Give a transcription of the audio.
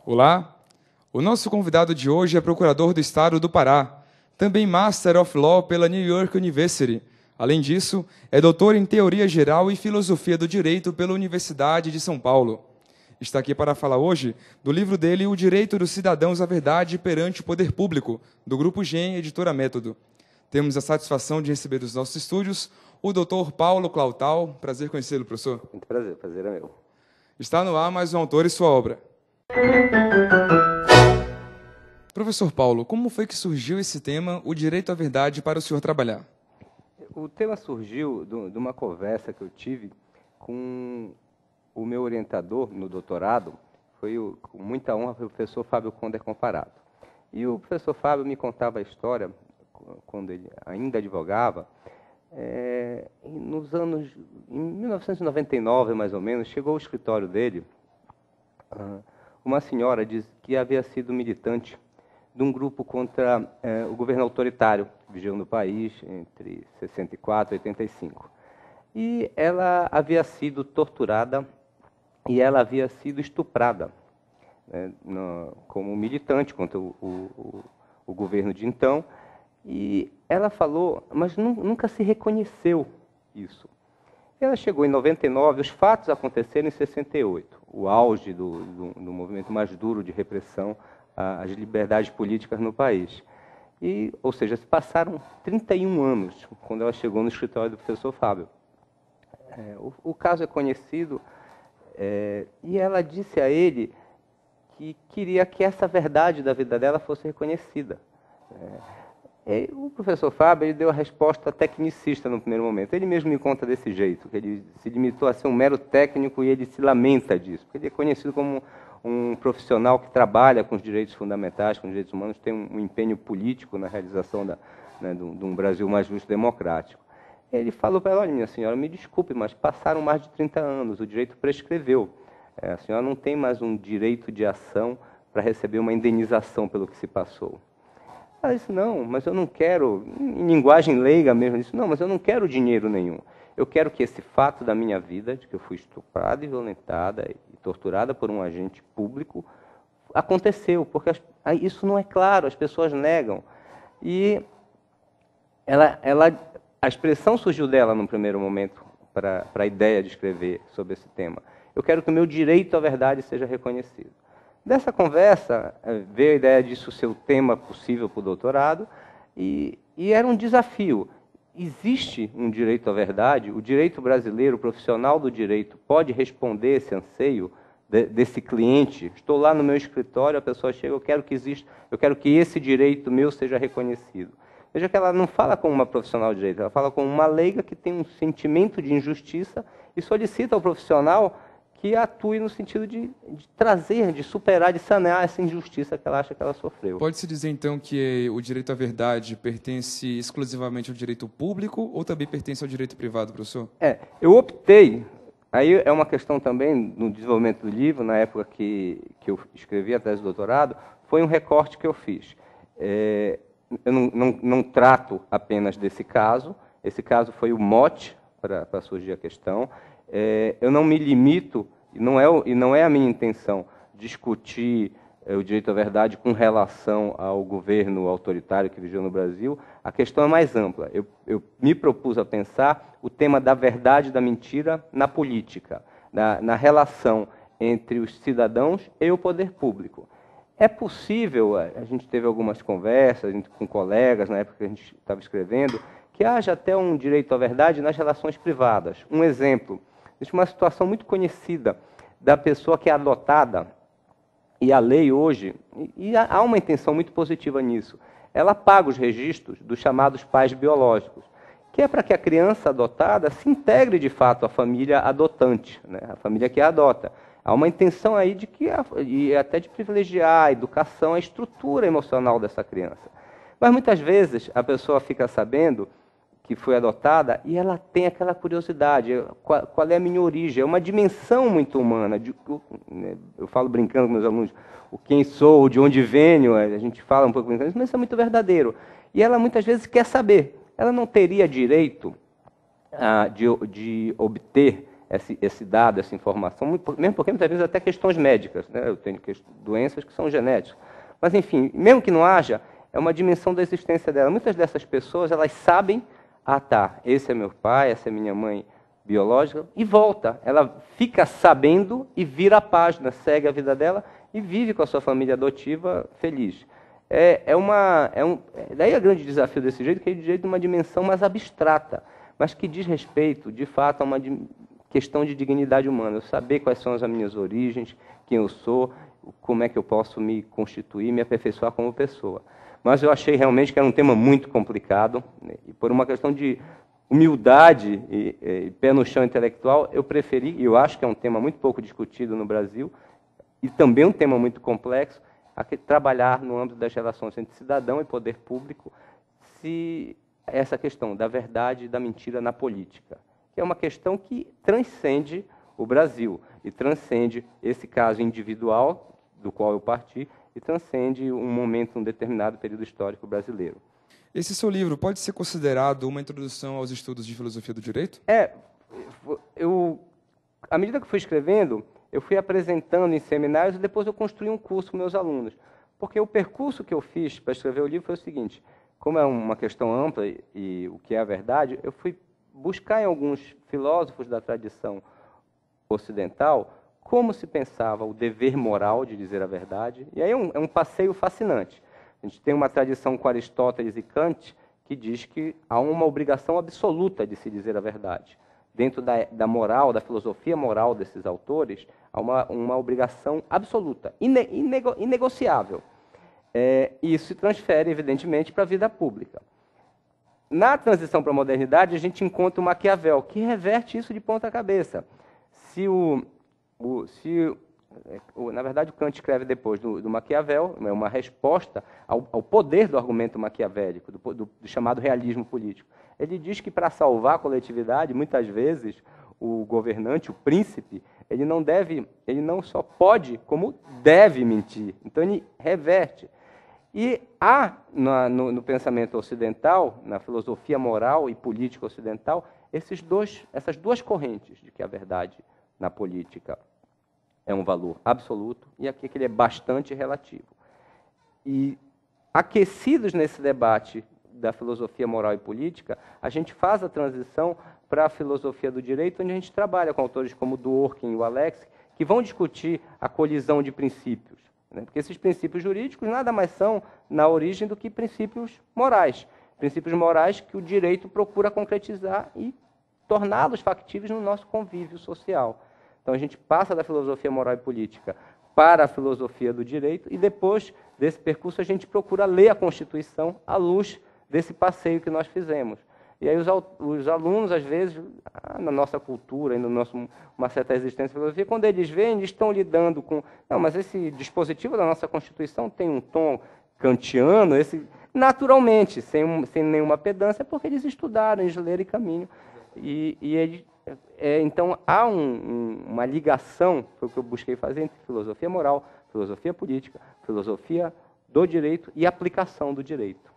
Olá, o nosso convidado de hoje é procurador do Estado do Pará, também Master of Law pela New York University. Além disso, é doutor em Teoria Geral e Filosofia do Direito pela Universidade de São Paulo. Está aqui para falar hoje do livro dele, O Direito dos Cidadãos à Verdade perante o Poder Público, do Grupo GEM, Editora Método. Temos a satisfação de receber dos nossos estúdios o doutor Paulo Clautal. Prazer conhecê-lo, professor. Muito prazer, prazer é meu. Está no ar mais um autor e sua obra. Professor Paulo, como foi que surgiu esse tema, o direito à verdade, para o senhor trabalhar? O tema surgiu de uma conversa que eu tive com o meu orientador no doutorado, com muita honra, foi o professor Fábio Conder Comparato. E o professor Fábio me contava a história, quando ele ainda advogava, em 1999, mais ou menos, chegou ao escritório dele uma senhora que havia sido militante de um grupo contra o governo autoritário que vigiou no país entre 64 e 85. E ela havia sido torturada e ela havia sido estuprada, né, como militante contra o governo de então. E ela falou, mas nunca se reconheceu isso. Ela chegou em 99, os fatos aconteceram em 68, o auge do movimento mais duro de repressão às liberdades políticas no país. Ou seja, se passaram 31 anos quando ela chegou no escritório do professor Fábio. O caso é conhecido, e ela disse a ele que queria que essa verdade da vida dela fosse reconhecida. O professor Fábio ele deu a resposta tecnicista no primeiro momento. Ele mesmo me conta desse jeito, que ele se limitou a ser um mero técnico e ele se lamenta disso, porque ele é conhecido como um profissional que trabalha com os direitos fundamentais, com os direitos humanos, tem um empenho político na realização de um Brasil mais justo e democrático. Ele falou para ela, olha, minha senhora, me desculpe, mas passaram mais de 30 anos, o direito prescreveu. A senhora não tem mais um direito de ação para receber uma indenização pelo que se passou. Ela disse, não, mas eu não quero, em linguagem leiga mesmo, disse, não, mas eu não quero dinheiro nenhum. Eu quero que esse fato da minha vida, de que eu fui estuprada e violentada e torturada por um agente público, aconteceu, porque isso não é claro, as pessoas negam. E a expressão surgiu dela no primeiro momento para a ideia de escrever sobre esse tema. Eu quero que o meu direito à verdade seja reconhecido. Dessa conversa, veio a ideia disso ser o tema possível para o doutorado, e era um desafio. Existe um direito à verdade? O direito brasileiro, o profissional do direito, pode responder esse anseio desse cliente? Estou lá no meu escritório, a pessoa chega, eu quero que esse direito meu seja reconhecido. Veja que ela não fala como uma profissional de direito, ela fala como uma leiga que tem um sentimento de injustiça e solicita ao profissional que atue no sentido de trazer, de superar, de sanear essa injustiça que ela acha que ela sofreu. Pode-se dizer, então, que o direito à verdade pertence exclusivamente ao direito público ou também pertence ao direito privado, professor? Eu optei, aí é uma questão também no desenvolvimento do livro, na época que eu escrevi a tese de doutorado, foi um recorte que eu fiz. Eu não trato apenas desse caso, esse caso foi o mote para surgir a questão. Eu não me limito, e não é a minha intenção, discutir o direito à verdade com relação ao governo autoritário que vigiou no Brasil. A questão é mais ampla. Eu me propus a pensar o tema da verdade e da mentira na política, na relação entre os cidadãos e o poder público. É possível, a gente teve algumas conversas com colegas na época que a gente estava escrevendo, que haja até um direito à verdade nas relações privadas. Um exemplo, existe uma situação muito conhecida da pessoa que é adotada, e a lei hoje, e há uma intenção muito positiva nisso, ela paga os registros dos chamados pais biológicos, que é para que a criança adotada se integre de fato à família adotante, né? A família que a adota. Há uma intenção aí e até de privilegiar a educação, a estrutura emocional dessa criança. Mas muitas vezes a pessoa fica sabendo que foi adotada e ela tem aquela curiosidade, qual é a minha origem? É uma dimensão muito humana. Eu falo brincando com meus alunos, o quem sou, de onde venho, a gente fala um pouco brincando, mas isso é muito verdadeiro. E ela muitas vezes quer saber. Ela não teria direito de obter esse dado, essa informação, mesmo porque muitas vezes até questões médicas, né? Eu tenho doenças que são genéticas. Mas, enfim, mesmo que não haja, é uma dimensão da existência dela. Muitas dessas pessoas, elas sabem, ah, tá, esse é meu pai, essa é minha mãe biológica, e volta. Ela fica sabendo e vira a página, segue a vida dela e vive com a sua família adotiva feliz. Daí é o grande desafio desse jeito, que é de jeito de uma dimensão mais abstrata, mas que diz respeito, de fato, a uma questão de dignidade humana. Eu saber quais são as minhas origens, quem eu sou, como é que eu posso me constituir, me aperfeiçoar como pessoa. Mas eu achei realmente que era um tema muito complicado, né? E por uma questão de humildade e pé no chão intelectual, eu preferi, e eu acho que é um tema muito pouco discutido no Brasil, e também um tema muito complexo, trabalhar no âmbito das relações entre cidadão e poder público, essa questão da verdade e da mentira na política, que é uma questão que transcende o Brasil, e transcende esse caso individual, do qual eu parti, e transcende um momento, um determinado período histórico brasileiro. Esse seu livro pode ser considerado uma introdução aos estudos de filosofia do direito? À medida que fui escrevendo, eu fui apresentando em seminários e depois eu construí um curso com meus alunos. Porque o percurso que eu fiz para escrever o livro foi o seguinte: como é uma questão ampla e o que é a verdade, eu fui buscar em alguns filósofos da tradição ocidental como se pensava o dever moral de dizer a verdade. E aí é um passeio fascinante. A gente tem uma tradição com Aristóteles e Kant que diz que há uma obrigação absoluta de se dizer a verdade. Dentro da moral, da filosofia moral desses autores, há uma obrigação absoluta, inegociável. E isso se transfere, evidentemente, para a vida pública. Na transição para a modernidade, a gente encontra o Maquiavel, que reverte isso de ponta cabeça. Na verdade, o Kant escreve depois do Maquiavel, é uma resposta ao poder do argumento maquiavélico, do chamado realismo político. Ele diz que, para salvar a coletividade, muitas vezes, o governante, o príncipe, ele não só pode, como deve mentir. Então, ele reverte. E há, no pensamento ocidental, na filosofia moral e política ocidental, essas duas correntes de que a verdade na política é um valor absoluto e aqui que ele é bastante relativo. E, aquecidos nesse debate da filosofia moral e política, a gente faz a transição para a filosofia do direito, onde a gente trabalha com autores como Dworkin e o Alex, que vão discutir a colisão de princípios, né? Porque esses princípios jurídicos nada mais são, na origem, do que princípios morais. Princípios morais que o direito procura concretizar e torná-los factíveis no nosso convívio social. Então, a gente passa da filosofia moral e política para a filosofia do direito e, depois desse percurso, a gente procura ler a Constituição à luz desse passeio que nós fizemos. E aí os alunos, às vezes, na nossa cultura, uma certa resistência à filosofia, quando eles veem, eles estão lidando com... Não, mas esse dispositivo da nossa Constituição tem um tom kantiano, naturalmente, sem nenhuma pedância, porque eles estudaram, eles leram e caminham. Então, há uma ligação, foi o que eu busquei fazer, entre filosofia moral, filosofia política, filosofia do direito e aplicação do direito.